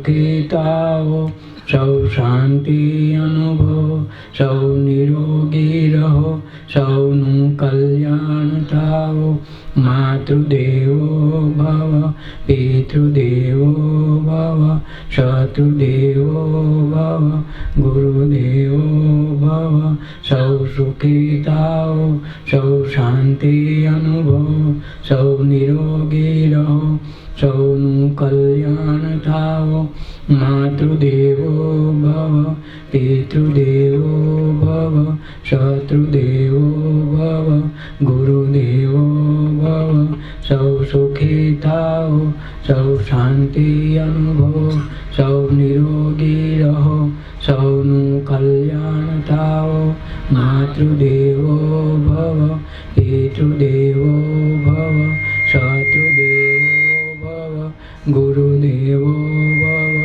સુખી થાઓ, સૌ શાંતિ અનુભવો, સૌ નિરોગી રહો, સૌનું કલ્યાણ થાઓ. માતૃદેવો ભવ, પિતૃદેવો ભવ, શત્રુદેવો ભવ, ગુરુદેવો ભવ. સૌ સુખી થાઓ, સૌ શાંતિ અનુભવો, સૌ નિરોગી રહો, સૌનું કલ્યાણ થાઓ. માતૃદેવો ભવ, પિતૃદેવો ભવ, શત્રુદેવો ભવ, ગુરુદેવો ભવ. સૌ સુખી થાઓ, સૌ શાંતિ અનુભવો, સૌ નિરોગી રહો, સૌનું કલ્યાણ થાઓ. માતૃદેવો ભવ, પિતૃદેવો ભવ, શત્રુદેવો ભવ, ગુરુદેવો ભવ.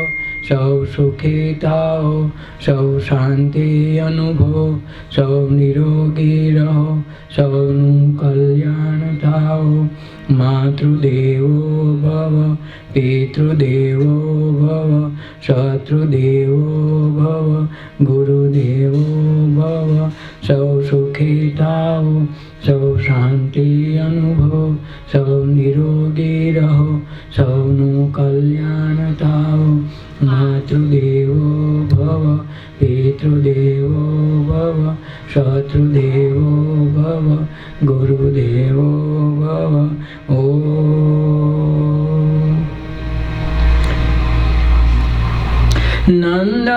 સૌ સુખી થાઓ, સૌ શાંતિ અનુભવો, સૌ નિરોગી રહો, સૌનું કલ્યાણ થાઓ. માતૃદેવો ભવ, પિતૃદેવો ભવ, શત્રુદેવો ભવ, ગુરુદેવો ભવ. સૌ સુખી થાઓ, સૌ શાંતિ અનુભવો, સૌ નિરોગી રહો, સૌનું કલ્યાણ થાઓ. માતૃદેવો ભવ, પિતૃદેવો ભવ, શત્રુદેવો ભવ, ગુરુદેવો ભવ. ઓમ. નંદ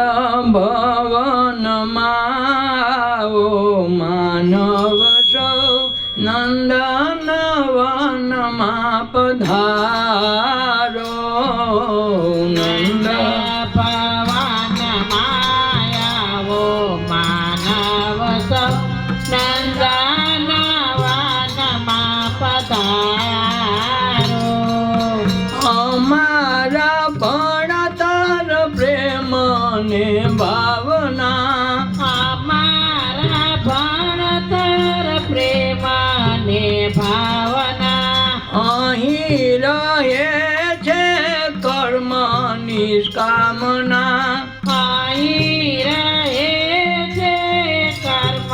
ભવનમાં માનવ સૌ, નંદન વનમાં પધારો. નંદ ભાવના, અમારા ભણતર પ્રેમને ભાવના. અહીં રહે છે કર્મ નિષ્કામના, અહીં રહે છે કર્મ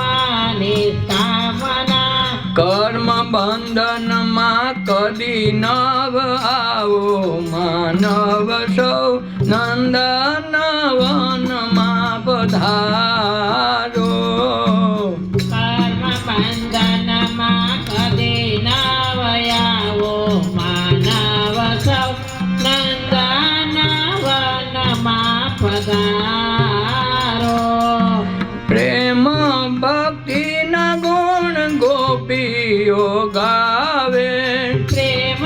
નિષ્કામના. કર્મ બંધનમાં કદી નવ આવો. માનવ સૌ નંદન વનમાં પધારો. કર્મ બંધનમાં કદી ન વયાવો. માનવ સૌ નંદન વનમાં પધારો. પ્રેમ ભક્તિના ગુણ ગોપીઓ ગાવે. પ્રેમ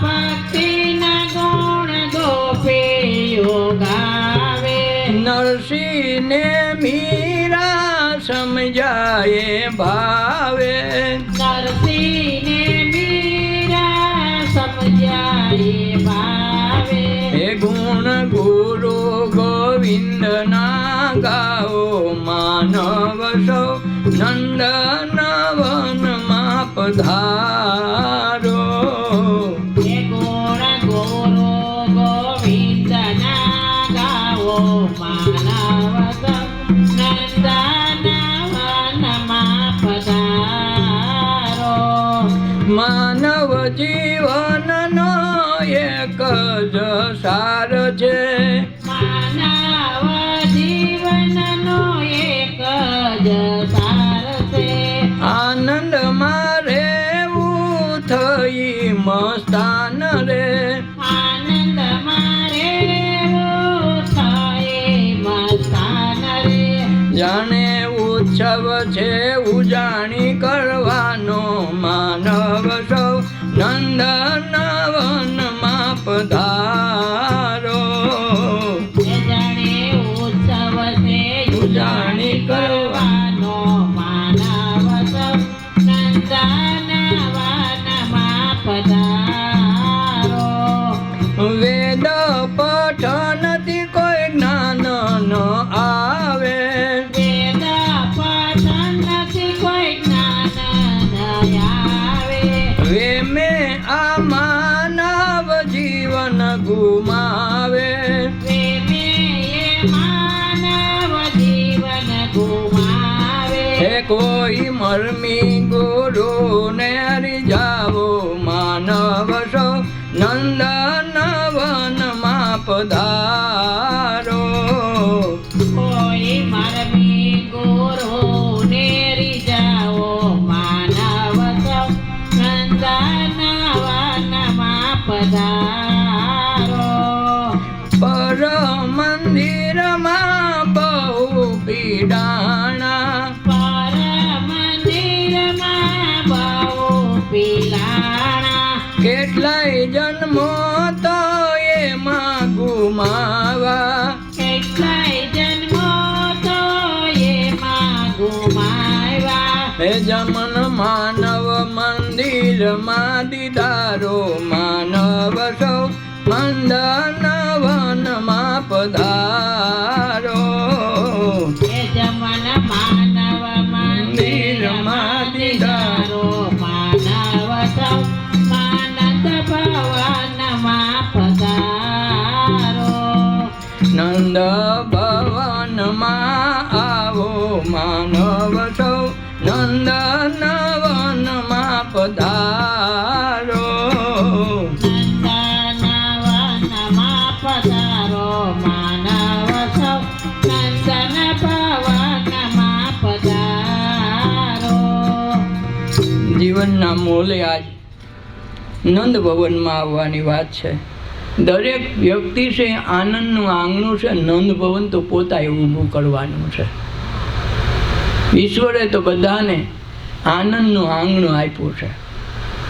ભક્તિના ગુણ ગોપીઓ ગાવે. નરસિંહને મીરા સમજાય ભાવે. નરસિંહને મીરા સમજાય ભાવે. એ ગુણ ગુરુ ગોવિંદના ગાઓ. માનવ સૌ નંદન વનમાં પધારો. એ ગુણ ગુરુ ગોવિંદના ગાવો. માનવ સૌ નંદન વનમાં પધારો. માનવ જીવનનો એક જ સાર છે. માનવ જીવનનો એક જ સાર છે. આનંદમાં રહેવું થઈ મસ્તાન રે. આનંદમાં રહેવું થાય મસ્તાન રે. જાણે ઉત્સવ છે ઉજાણી કરવાનો. માનવ સૌ નંદન વનમાં પધારો. જાણે ઉત્સવ છે ઉજાણી કરવાનો. માનવ સૌ નંદન વનમાં પધારો. વેદ પઠનથી કોઈ જ્ઞાન ન આવે. વેદ પઠનથી કોઈ જ્ઞાન ન આવે. વેમે આ માનવ જીવન ગુમાવે. વેમે મરમી ગુરુને રીઝાવો માનવ સૌ નંદન વનમાં પધારો કોઈ મરમી ગુરુને રીઝાવો માનવ સૌ નંદન વનમાં પધારો પર મંદિરમાં બહુ પીડાણા પર મંદિરમાં બહુ પીલાણા કેટલાય જન્મો તો એમાં ગુમાવા કેટલાય જન્મો તો એમાં ગુમાવ્યા હે જમન માનવ મંદિરમાં દીદારો માનવ સૌ મંદન વનમાં પધારો હે જમન માનવ મંદિરમાં દીદારો માનવ સૌ માનંદ ભવનમાં પધારો નંદ ભવનમાં આવો માનવ સૌ નંદન વનમાં પધારો નંદનવનમાં પધારો માનવ સૌ નંદન ભવનમાં પધારો જીવનના મૂલે આજ નંદ ભવનમાં આવવાની વાત છે. દરેક વ્યક્તિ છે આનંદનું આંગણું છે. નંદ ભવન તો પોતાએ ઊભું કરવાનું છે. ઈશ્વરે તો બધાને આનંદનું આંગણું આપ્યું છે.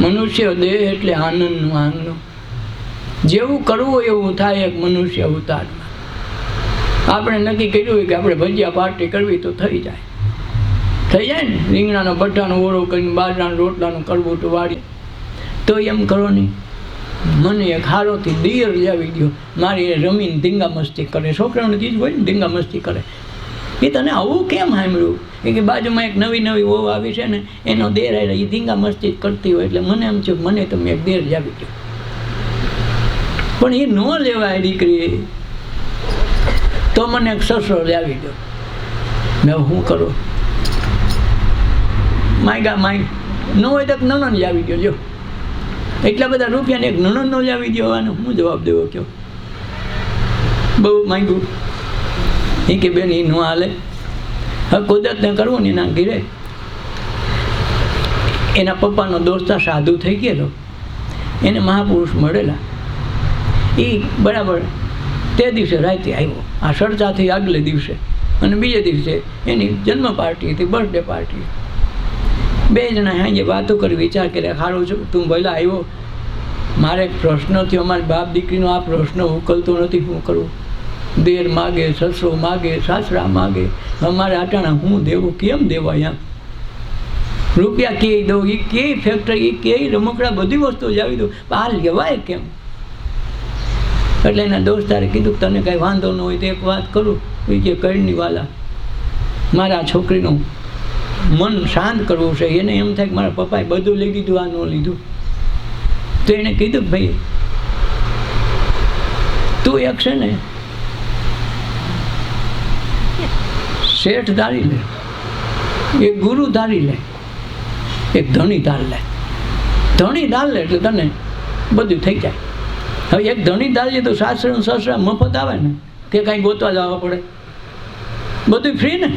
મનુષ્ય દેહ એટલે આનંદનું આંગણું. જેવું કરવું એવું થાય એક મનુષ્ય અવતારમાં. આપણે નક્કી કર્યું હોય કે આપણે ભજીયા પાર્ટી કરવી તો થઈ જાય ને. રીંગણાનો ભઠ્ઠાનો ઓળો કરીને બાજરાના રોટલાનું કરવું તો વાળી તો એમ કરો નહીં. મને એક હારોથી દિયર લાવી દો, મારી એ રમીને ધીંગા મસ્તી કરે. છોકરાઓને ચીજ હોય ને ધીંગા મસ્તી કરે. એ તને આવું કેમ સાંભળ્યું? કે બાજુમાં એક નવી નવી વહુ આવી છે ને એનો દેર આવે એ ધીંગા મસ્તી જ કરતી હોય એટલે મને એમ થયું મને તમે એક દેર લાવી દો. પણ એ ન લેવાય દીકરી તો મને એક સસરો લાવી દો. મેં શું કરું? માગ્યા માગ ન હોય તો નણંદ લાવી દો. જો એટલા બધા રૂપિયાને એક નણંદ નો લાવી દેવાનો હું જવાબ દેવો કયો? બહુ માંગ્યું. એ કે બેન એ ન હાલે. હવે કુદરતને કરવું ને એના ઘીરે એના પપ્પાનો દોસ્તા સાધુ થઈ ગયેલો. એને મહાપુરુષ મળેલા. એ બરાબર તે દિવસે રાતે આવ્યો આ ચર્ચાથી આગલે દિવસે, અને બીજે દિવસે એની જન્મ પાર્ટી હતી, બર્થડે પાર્ટી. બે જણા સાંજે વાતો કરી વિચાર કર્યા સારું છું તું ભલા આવ્યો. મારે એક પ્રશ્ન થયો, અમારી બાપ દીકરીનો આ પ્રશ્ન ઉકલતો નથી. શું કરું? દેર માગે, સસરો માગે, સાસરા માગે. અમારે આટાણા હું દેવું? કેમ દેવાય? આમ રૂપિયા કે દઉં, એ કે ફેક્ટરી, એ કે રમકડા, બધી વસ્તુ લાવી દઉં, આ લેવાય કેમ? એટલે એના દોસ્તારે કીધું તને કાંઈ વાંધો ન હોય તો એક વાત કરું. એ કે કઈની વાલા, મારા છોકરીનું મન શાંત કરવું છે. એને એમ થાય કે મારા પપ્પાએ બધું લઈ દીધું, આ ન લીધું. તો એણે કીધું ભાઈ તું એક છે ને શેઠ ધારી લે, એક ગુરુ ધારી લે, એક ધણી ધાર લે. ધણી ધાર લે એટલે તને બધું થઈ જાય. હવે એક ધણી ધારીએ તો સાસરા સસરા મફત આવે ને, કે કાંઈ ગોતવા જવા પડે, બધું ફ્રી ને.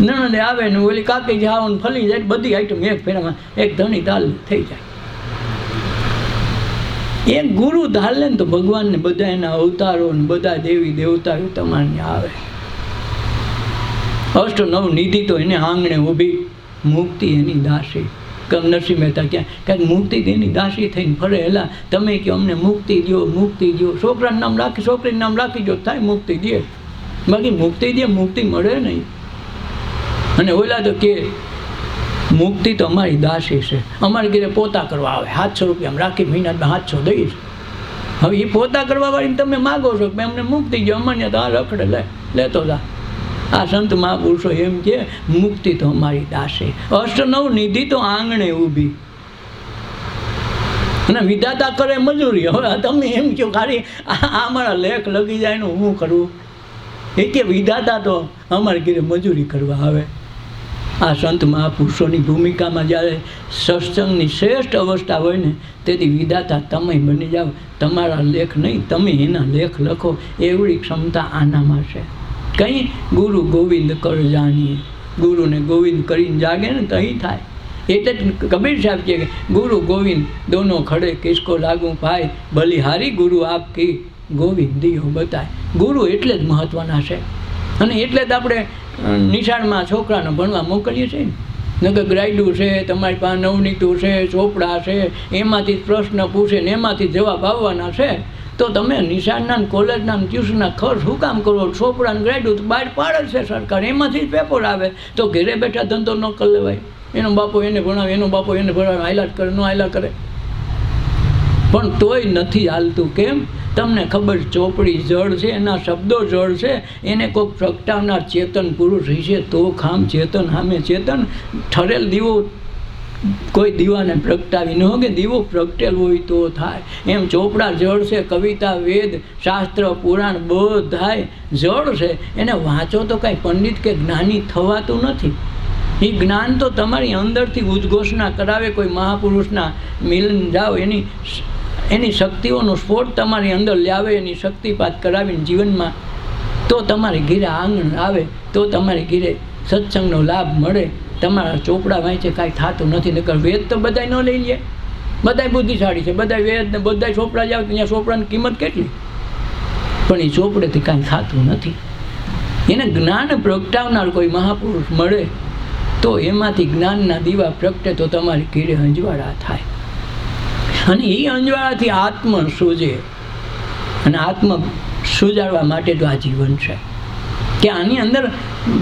નણંદે આવે ને ઓલી કાકી જાવ ને ફલી જાય, બધી આઈટમ એક ફેરામાં એક ધણી ધાર થઈ જાય. એક ગુરુ ધાર લે ને તો ભગવાનને બધા એના અવતારો ને બધા દેવી દેવતાઓ તમારે આવે. અષ્ટ નવ નિધિ તો એને આંગણે ઊભી, મુક્તિ એની દાસી. કમ નરસિંહ મહેતા ક્યાં કાંઈક મુક્તિ એની દાસી થઈને ફરે. હેલા તમે કહો અમને મુક્તિ દો, મુક્તિ દો. છોકરાનું નામ રાખી, છોકરીનું નામ રાખી દો થાય મુક્તિ દે. બાકી મુક્તિ દે મુક્તિ મળે નહીં. અને ઓલા તો કે મુક્તિ તો અમારી દાસી છે, અમારે ઘરે પોતા કરવા આવે, 700 રૂપિયા રાખી મહિનામાં 700 દઈશ. હવે એ પોતા કરવા વાળીને તમે માગો છો કે અમને મુક્તિ દો, અમને તો આ રખડે લેતો જા. આ સંત મહાપુરુષો એમ કે મુક્તિ તો અમારી દાસી. અષ્ટ નવ નિધિ તો આંગણે ઊભી, અને વિધાતા કરે મજૂરી. હવે તમે એમ કહો ખાલી આ મારા લેખ લગી જાય ને હું કરવું? એ કે વિધાતા તો અમારે ઘરે મજૂરી કરવા આવે. આ સંત મહાપુરુષોની ભૂમિકામાં જ્યારે સત્સંગની શ્રેષ્ઠ અવસ્થા હોય ને તેથી વિધાતા તમે બની જાઓ. તમારા લેખ નહીં, તમે એના લેખ લખો, એવડી ક્ષમતા આનામાં છે. કંઈ ગુરુ ગોવિંદ કર જાણીએ, ગુરુને ગોવિંદ કરીને જાગે ને તો અહીં થાય. એટલે જ કબીર સાહેબ કહે કે ગુરુ ગોવિંદ દોનો ખડે કિસકો લાગુ પાય, બલિહારી ગુરુ આપકી ગોવિંદ દિયો બતાય. ગુરુ એટલે જ મહત્ત્વના છે. અને એટલે જ આપણે નિશાળમાં છોકરાને ભણવા મોકલીએ છીએ ને. નકર ગ્રાઈડું છે, તમારી પાસે નવનીતું છે, ચોપડા છે, એમાંથી પ્રશ્ન પૂછે ને એમાંથી જવાબ આવવાના છે, તો તમે નિશાળના કોલેજના ટ્યુશનના ખર્ચ શું કામ કરો? ચોપડા ને ગ્રાઈડું તો બહાર પાડે છે સરકાર, એમાંથી જ પેપર આવે. તો ઘરે બેઠા ધંધો ન કરી લેવાય. એનો બાપો એને ભણાવે, એનો બાપો એને ભણાવે, હાઈલાટ કરે, ન હાઈલા કરે. પણ તોય નથી હાલતું. કેમ? તમને ખબર, ચોપડી જળ છે, એના શબ્દો જળ છે, એને કોઈક પ્રગટાવનાર ચેતન પુરુષ હશે તો ખામ ચેતન સામે ચેતન. ઠરેલ દીવો કોઈ દીવાને પ્રગટાવી ન કે દીવો પ્રગટેલ હોય તો થાય. એમ ચોપડા જળ છે, કવિતા, વેદ, શાસ્ત્ર, પુરાણ બધાય જળ છે. એને વાંચો તો કાંઈ પંડિત કે જ્ઞાની થવાતું નથી. એ જ્ઞાન તો તમારી અંદરથી ઉદ્ઘોષણા કરાવે. કોઈ મહાપુરુષના મિલન જાઓ, એની શક્તિઓનો સ્ફોટ તમારી અંદર લાવે, એની શક્તિપાત કરાવીને જીવનમાં, તો તમારી ઘીરે આંગણ આવે, તો તમારી ઘીરે સત્સંગનો લાભ મળે. તમારા ચોપડા વાંચે કાંઈ થતું નથી. નકર વેદ તો બધાય ન લઈ લે. બધાય બુદ્ધિશાળી છે, બધા વેદ ને બધા ચોપડા જાવ ત્યાં ચોપડાની કિંમત કેટલી, પણ એ ચોપડેથી કાંઈ થતું નથી. એને જ્ઞાન પ્રગટાવનાર કોઈ મહાપુરુષ મળે તો એમાંથી જ્ઞાનના દીવા પ્રગટે તો તમારી ઘીરે અંજવાળા થાય. અને એ અંજવાળાથી આત્મ સૂજે. અને આત્મ સુજાડવા માટે તો આ જીવન છે. કે આની અંદર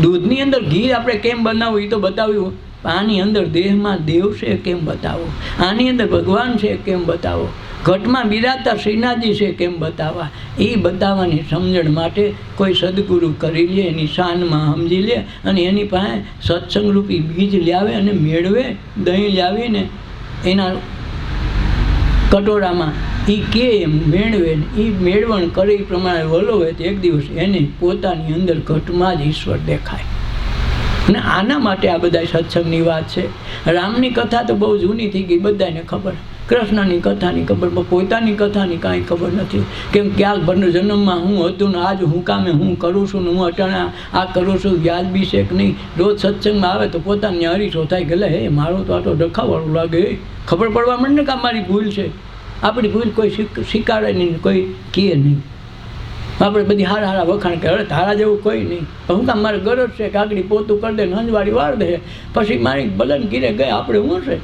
દૂધની અંદર ઘી આપણે કેમ બનાવવું એ તો બતાવ્યું. આની અંદર દેહમાં દેવ છે કેમ બતાવો, આની અંદર ભગવાન છે કેમ બતાવો, ઘટમાં બિરાજતા શ્રીનાથજી છે કેમ બતાવવા. એ બતાવવાની સમજણ માટે કોઈ સદગુરુ કરી લે, એની શાનમાં સમજી લે અને એની પાસે સત્સંગરૂપી બીજ લાવે અને મેળવે. દહીં લાવીને એના કટોરામાં એ કે એમ મેળવે, એ મેળવણ કરે એ પ્રમાણે વલોવે તો એક દિવસ એને પોતાની અંદર ઘટમાં જ ઈશ્વર દેખાય. અને આના માટે આ બધા સત્સંગની વાત છે. રામની કથા તો બહુ જૂની થઈ ગઈ, બધાને ખબર. કૃષ્ણની કથાની ખબર, પણ પોતાની કથાની કાંઈ ખબર નથી. કેમ ક્યાંક ભરનો જન્મમાં હું હતું ને આજ હું કામે હું કરું છું ને હું અટાણા આ કરું છું, વ્યાજબી છે કે નહીં. રોજ સત્સંગમાં આવે તો પોતાની હરીશો થાય કે હે મારું તો આ તો ડખાવાળું લાગે. ખબર પડવા માંડે ને કે આ મારી ભૂલ છે. આપણી ભૂલ કોઈ સ્વીકારે નહીં, કોઈ કહે નહીં. આપણે બધી હારા હારા વખાણ કરે, તારા જેવું કોઈ નહીં. હું કામ મારે ગરજ છે કે આગળ પોતું કરી દે, હંજવાળી વાર દે, પછી મારી બલન ગીરે ગઈ આપણે શું છે.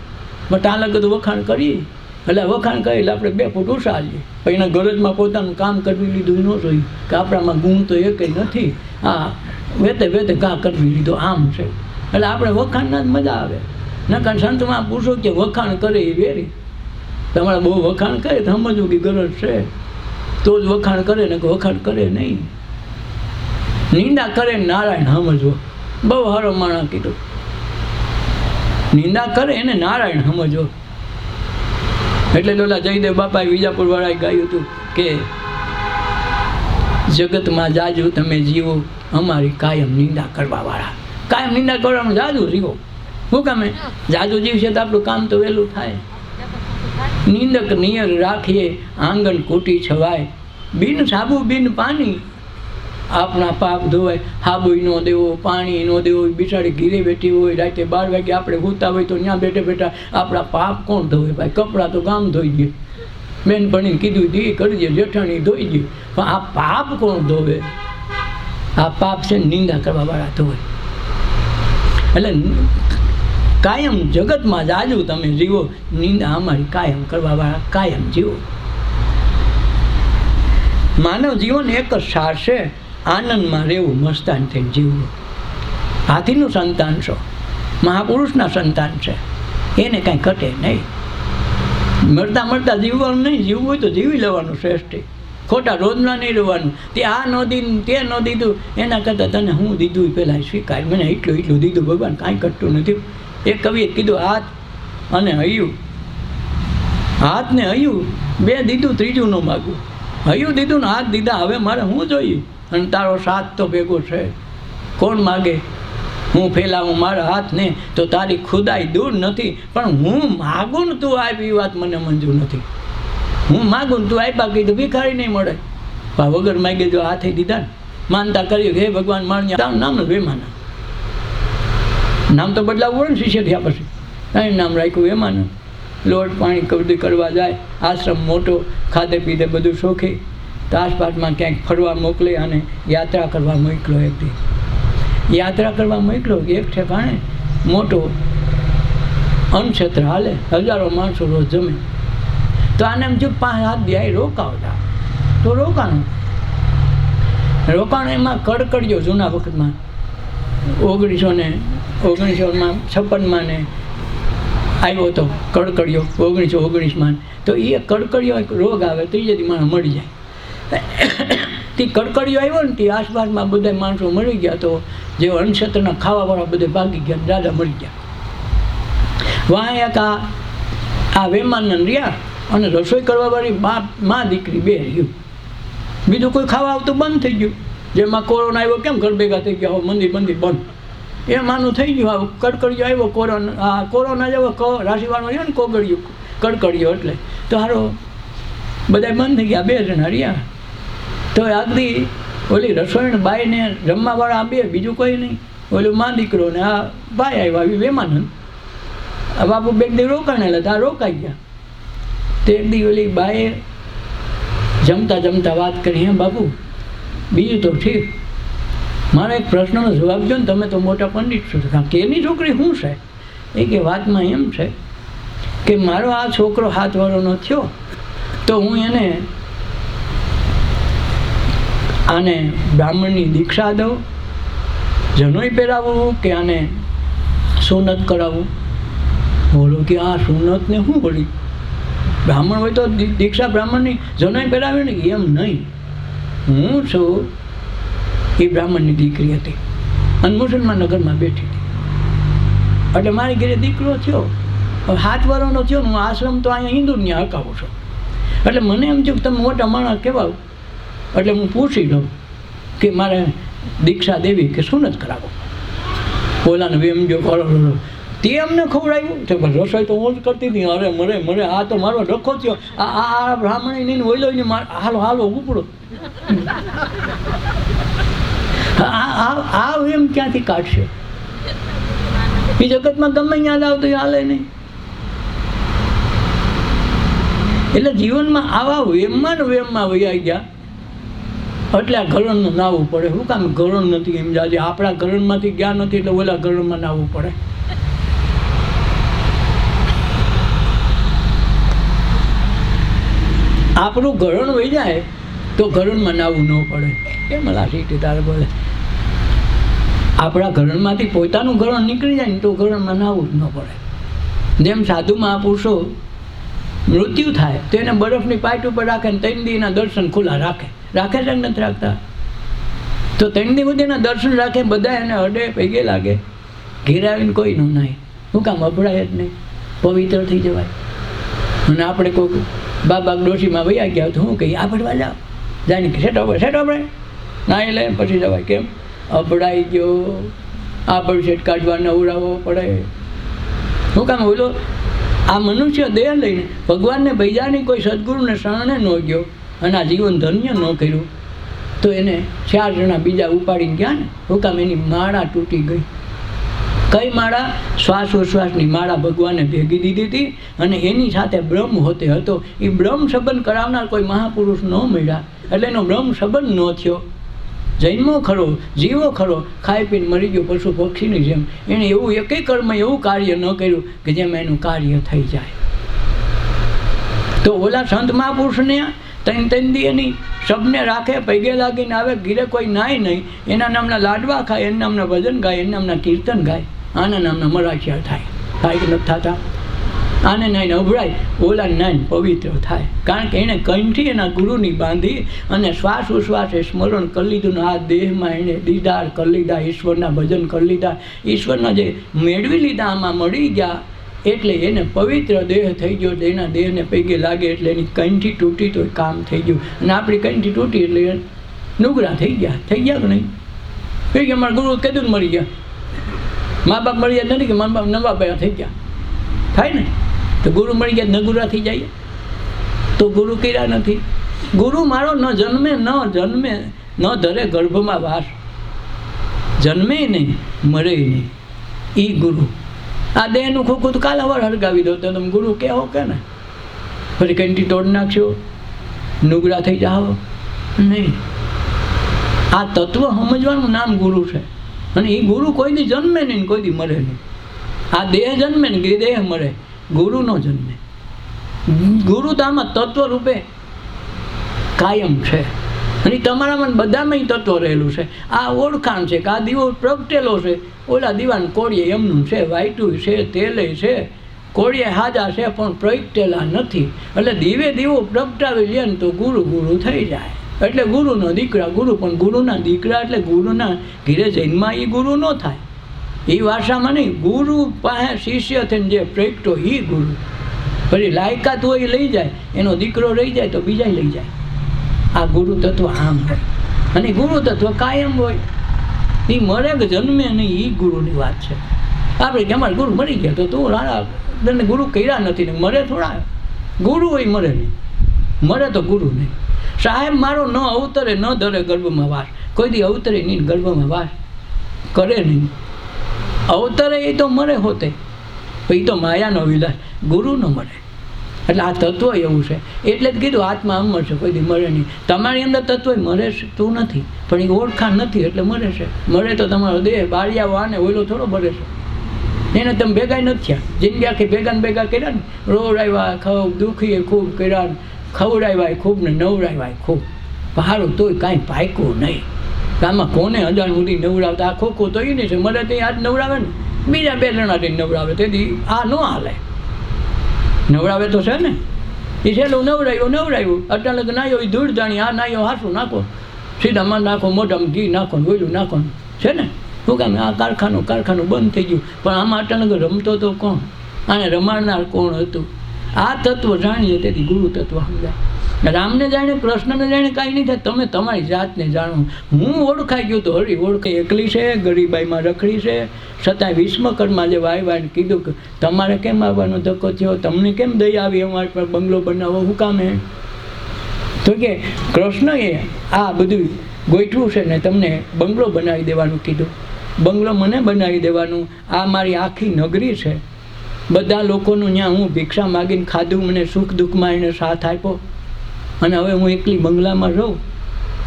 પણ ત્યાં લગત વખાણ કરીએ એટલે વખાણ કરીએ એટલે આપણે 2 ફૂટ ઉછાળીએ. પણ એના ગરજમાં પોતાનું કામ કરવી લીધું ન જોયું કે આપણામાં ગુણ તો એ કંઈ નથી. આ વેતે વેતે ઘા કરવી લીધો આમ છે. એટલે આપણે વખાણના જ મજા આવે. નકર સંતમાં પૂછો કે વખાણ કરે એ વેરી. તમારે બહુ વખાણ કરે તો સમજવું કે ગરજ છે તો જ વખાણ કરે ને કે વખાણ કરે નહીં. નિંદા કરે નારાયણ સમજવો. બહુ સારો માણસ કીધું, નિંદા કરે એને નારાયણ સમજો. એટલે ઓલા જયદેવ બાપાએ વિજાપુર વાળાએ ગાયું હતું કે જગતમાં જાજુ તમે જીવો, અમારી કાયમ નિંદા કરવા વાળા. કાયમ નિંદા કરવાનું જાજુ જીવો. શું કામે? જાજુ જીવશે તો આપણું કામ તો વહેલું થાય. નિંદક નિયર રાખીએ આંગણ કૂટી છવાય, બિન સાબુ બિન પાણી આપણા પાપ ધોવાય. હાબુ ન દેવો, પાણી ન દેવો. બિચારી ઘીરે બેઠી હોય, રાતે 12 વાગે આપણે હોતા હોય તો ત્યાં બેઠા બેઠા આપણા પાપ કોણ ધોવે? ભાઈ કપડાં તો ગામ ધોઈ દે. બેનપણીને કીધું એ કરજે, જેઠાણી ધોઈ દે. પણ આ પાપ કોણ ધોવે? આ પાપ છે નિંદા કરવા વાળા ધોવે. એટલે કાયમ જગતમાં જાજુ તમે જીવો, નિંદા અમારી કાયમ કરવા વાળા કાયમ જીવો. માનવ જીવન એક જ સાર છે, આનંદમાં રહેવું, મસ્તાન થઈને જીવવું. હાથીનું સંતાન છો, મહાપુરુષના સંતાન છે, એને કાંઈ ઘટે નહીં. મરતા મરતા જીવવાનું નહીં, જીવવું હોય તો જીવી લેવાનું શ્રેષ્ઠ. ખોટા રોજના નહીં રહેવાનું. તે આ ન દીધું તે ન દીધું, એના કરતાં તને હું દીધું પહેલાં સ્વીકાર. મને એટલું દીધું ભગવાન, કાંઈ ઘટતું નથી. એક કવિએ કીધું હાથ અને હૈયું, હાથ ને હૈયું 2 દીધું, ત્રીજું ન માગવું. હૈયું દીધું ને હાથ દીધા, હવે મારે શું જોઈએ? અને તારો સાથ તો ભેગો છે, કોણ માગે? હું ફેલાવું મારા હાથને તો તારી ખુદાઈ દૂર નથી, પણ હું માગું ને તું આપી એ વાત મને મંજૂર નથી. હું માગું ને તું આપ્યા કીધું ભિખારી નહીં મળે. પણ વગર માગે જો હાથે દીધા ને માનતા કર્યું હે ભગવાન માણ્યા તારું નામ ને વેમાના. નામ તો બદલાવવું પડે ને શિષ્ય થયા પછી. કાંઈ નામ રાખ્યું વેમાના. લોટ પાણી કવડી કરવા જાય, આશ્રમ મોટો, ખાધે પીધે બધું શોખી, તો આસપાસમાં ક્યાંક ફરવા મોકલે અને યાત્રા કરવા મોકલો. એક દી યાત્રા કરવા મોકલો, એક ઠેકાણે મોટો અન્નક્ષેત્ર હાલે, હજારો માણસો રોજ જમે. તો આને એમ જો 5-7 દી રોકાવતા, તો રોકાણ એમાં કડકડીઓ જૂના વખતમાં 1956 ને આવ્યો હતો કડકડીઓ 1919 તો એ કડકડીઓ એક રોગ આવે, ત્રીજે દી માણસ મળી જાય. તે કડકડીઓ આવ્યો ને તે આસપાસમાં બધા માણસો મળી ગયા. તો જે અન્નક્ષેત્રના ખાવાવાળા બધા ભાગી ગયા, દાદા મળી ગયા. વાં એક આ વેમાનંદ રહ્યા અને રસોઈ કરવાવાળી મા દીકરી 2 રહ્યું. બીજું કોઈ ખાવા આવતું બંધ થઈ ગયું. જેમાં કોરોના આવ્યો કેમ ઘર ભેગા થઈ ગયા, મંદિર બંધ એ માનું થઈ ગયું. આવું કડકડીઓ આવ્યો, કોરોના જેવો રાશિવાળો રહ્યો ને કોગળિયું કડકડીઓ, એટલે તો હારો બધા બંધ થઈ ગયા. 2 જણા રહ્યા. તો આગળ ઓલી રસોઈ બાઈને જમવાવાળા 2, બીજું કોઈ નહીં. ઓલું મા દીકરો ને આ ભાઈ આવ્યા, આવી વેમાનંદ. આ બાપુ 2 દી રોકાણેલા તો આ રોકાઈ ગયા. તે એક દી ઓલી બાએ જમતા વાત કરી, હે બાપુ બીજું તો ઠીક, મારા એક પ્રશ્નનો જવાબ દો ને, તમે તો મોટા પંડિત છો. કે એની છોકરી શું છે? એ કે વાતમાં એમ છે કે મારો આ છોકરો 7 વર્ષનો થયો તો હું આને બ્રાહ્મણની દીક્ષા દઉં, જનોઈ પહેરાવું કે આને સુન્નત કરાવું? બોલો કે આ સુન્નત ને શું બોલી? બ્રાહ્મણ હોય તો દીક્ષા બ્રાહ્મણની જનોઈ પહેરાવે ને? એમ નહીં, હું છું એ બ્રાહ્મણની દીકરી હતી અને મુસલમાન નગરમાં બેઠી હતી. એટલે મારી ઘરે દીકરો થયો, 7 વર્ષનો થયો ને હું આશ્રમ તો અહીંયા હિન્દુને હકાવું છું. એટલે મને એમ થયું કે તમે મોટા માણસ કહેવાવ, એટલે હું પૂછી લઉં કે મારે દીક્ષા દેવી કે સુન્નત કરાવો. બોલાને એમ જો કરો તે અમને ખવડાવ્યું તો રસોઈ તો હું જ કરતી હતી. અરે મરે આ તો મારો ડખો થયો. આ બ્રાહ્મણ નહીં ઓઈલો ને હાલો ઉપડો. આ એમ ક્યાંથી કાઢશે? એ જગતમાં ગમે યાદ આવતું એ હાલે નહીં. એટલે જીવનમાં આવા વેમમાં વૈયા ગયા એટલે આ ઘરણનું નાવું પડે. શું કામ ઘરણ નથી? એમ જાજે આપણા ઘરણમાંથી ગયા નથી એટલે ઓલા ઘરણમાં નાવું પડે. આપણું ઘરણ વહી જાય તો ઘરણમાં નાવું ન પડે. કેમ લાસી તારે બોલે? આપણા ઘરણમાંથી પોતાનું ઘરણ નીકળી જાય ને તો ઘરણમાં નાવું જ ન પડે. જેમ સાધુ મહાપુરુષો મૃત્યુ થાય તો એને બરફની પાઇટ ઉપર રાખે ને 3 દીના દર્શન ખુલ્લા રાખે છે કે નથી રાખતા? તો 3 દી સુધીના દર્શન રાખે, બધા એને અડે પૈગે લાગે, ઘેર આવીને કોઈ ન નાય. શું કામ? અભડાય જ નહીં, પવિત્ર થઈ જવાય. અને આપણે કોઈ બાબા ડોશીમાં વૈયા ગયા તો શું કહીએ? આ ભરવા જાઓ, જાણી કે સેટ આપણે નાહી લે પછી જવાય. કેમ? અભડાઈ ગયો, આ સેટ કાઢવા નવડાવવો પડે. શું કામ? બોલો આ મનુષ્ય દેહ લઈને ભગવાનને ભૈજાની કોઈ સદગુરુને શરણે ન ગયો અને આ જીવન ધન્ય ન કર્યું તો એને 4 જણા બીજા ઉપાડીને ગયા ને. શું કામ? એની માળા તૂટી ગઈ. કઈ માળા? શ્વાસોશ્વાસની માળા ભગવાને ભેગી દીધી હતી અને એની સાથે બ્રહ્મ હોતે હતો. એ બ્રહ્મ સંબંધ કરાવનાર કોઈ મહાપુરુષ ન મળ્યા એટલે એનો બ્રહ્મ સંબંધ ન થયો. જન્મો ખરો, જીવો ખરો, ખાઈ પીને મરી ગયો પશુ પક્ષીની જેમ. એણે એવું એકેય કર્મ એવું કાર્ય ન કર્યું કે જેમાં એનું કાર્ય થઈ જાય. તો ઓલા સંત મહાપુરુષને 3 દી એની શબને રાખે, પૈગે લાગીને આવે, ઘીરે કોઈ નાય નહીં, એના નામના લાડવા ખાય, એના નામના ભજન ગાય, એના નામના કીર્તન ગાય, આના નામના મરાઠિયા થાય. થાય કે નથી થતા? આને નાઈને અભરાય, ઓલા નાઈને પવિત્ર થાય. કારણ કે એણે કંઠી એના ગુરુની બાંધી અને શ્વાસ ઉશ્વાસે સ્મરણ કરી લીધું. આ દેહમાં એણે દીદાર કરી લીધા, ઈશ્વરના ભજન કરી લીધા, ઈશ્વરના જે મેળવી લીધા આમાં મળી ગયા એટલે એને પવિત્ર દેહ થઈ ગયો. એના દેહને પૈગે લાગે એટલે એની કંઠી તૂટી તો કામ થઈ ગયું. અને આપણી કંઠી તૂટી એટલે નુગરા થઈ ગયા કે નહીં? કે અમારા ગુરુ કીધું મરી ગયા. મા બાપ મળી જાય નથી કે મા બાપ નવા પૈયા થઈ ગયા થાય ને, તો ગુરુ મળી ગયા નગુરા થઈ જાય, તો ગુરુ કર્યા નથી. ગુરુ મારો ન જન્મે ન ધરે ગર્ભમાં વાસ, જન્મે નહીં મરે નહીં, એ ગુરુ. આ દેહનું ખોખું તો કાલ હવાર હળગાવી દો તો તમે ગુરુ કહેવો કે ને, ફરી કંઠી તોડ નાખશો, નુગરા થઈ જાઓ નહીં. આ તત્વ સમજવાનું નામ ગુરુ છે. અને એ ગુરુ કોઈ દી જન્મે નહીં, કોઈ દી મરે નહીં. આ દેહ જન્મે ને કે દેહ મરે, ગુરુ ન જન્મે. ગુરુ તો આમાં તત્વ રૂપે કાયમ છે. અને તમારામાં બધામાં તત્વ રહેલું છે. આ ઓળખાણ છે કે આ દીવો પ્રગટેલો છે, ઓલા દીવાને કોળીએ એમનું છે, વાઈટું છે, તેલે છે, કોળીએ હાજા છે પણ પ્રગટેલા નથી. એટલે દીવે દીવો પ્રગટાવી લે ને તો ગુરુ ગુરુ થઈ જાય. એટલે ગુરુનો દીકરા ગુરુ, પણ ગુરુના દીકરા એટલે ગુરુના ઘીરે જન્મમાં એ ગુરુ ન થાય. એ ભાષામાં નહીં, ગુરુ પાસે શિષ્ય થઈને જે પ્રગટો એ ગુરુ. પછી લાયકાત હોય એ લઈ જાય, એનો દીકરો રહી જાય તો બીજા લઈ જાય. આ ગુરુ તત્વ આમ હોય. અને ગુરુ તત્વ કાયમ હોય, એ મરે કે જન્મે નહીં, એ ગુરુની વાત છે. આપણે કે અમારે ગુરુ મરી ગયા તો તું રાણા ગુરુ કર્યા નથી ને મરે થોડા. ગુરુ હોય મરે નહીં, મરે તો ગુરુ નહીં. સાહેબ મારો ન અવતરે ન ધરે ગર્ભમાં વાસ, કોઈ દી અવતરે નહીં ગર્ભમાં વાસ કરે નહીં. અવતરે એ તો મરે હોતે, એ તો માયાનો વિલાસ, ગુરુ ન મરે. એટલે આ તત્વ એવું છે. એટલે જ કીધું આત્મા અમર છે, કોઈ દી મરે નહીં. તમારી અંદર તત્વ મરે તું નથી, પણ એ ઓળખાણ નથી એટલે મરે છે. મરે તો તમારો દેહ બાળિયા વાને ઓઈલો થોડો મરે છે, એને તમે ભેગા નથી થયા. જિંદગી આખી ભેગા કર્યા ને, રોવડાવ્યા ખૂબ, દુઃખીએ ખૂબ કર્યા, ખવડાવ્યા ખૂબ ને નવડાવ્યા ખૂબ, સારું તોય કાંઈ પાક્યું નહીં. આમાં કોને અજાણ સુધી નવડાવતા? આ ખોખું તો એ નહીં છે, મરે તો આજ નવડાવે ને, બીજા બે જણાથી નવડાવે, તેથી આ ન હાલે. નવડાવે તો છે ને, એ છેલ્લું નવડાવ્યું અચાનક નાયો એ ધૂળ જાણી, આ નાયો હાસું નાખો, સીધામાં નાખો, મોઢામાં ઘી નાખો ને ઓઈલું નાખો છે ને. શું કામ? આ કારખાનું બંધ થઈ ગયું, પણ આમાં અચાનક રમતો તો કોણ? આને રમાડનાર કોણ હતું? આ તત્વ જાણીએ તેથી ગુરુ તત્વ સમજાય. રામને જાણે, કૃષ્ણને જાણે કાંઈ નહીં થાય. તમે તમારી જાતને જાણો. હું ઓળખાઈ ગયું તો હરી ઓળખાઈ એકલી છે, ગરીબાઈમાં રખડી છે, છતાંય વિશ્વકર્મા જે વાયવાને કીધું કે તમારે કેમ આવવાનો ધક્કો થયો, તમને કેમ દઈ આવી અમારી પર બંગલો બનાવો, શું કામ હે? તો કે કૃષ્ણએ આ બધું ગોઠવું છે ને તમને બંગલો બનાવી દેવાનું કીધું. બંગલો મને બનાવી દેવાનું. આ મારી આખી નગરી છે, બધા લોકોનું ત્યાં હું ભિક્ષા માગીને ખાધું, મને સુખ દુઃખમાં એને સાથ આપ્યો. અને હવે હું એકલી બંગલામાં રહું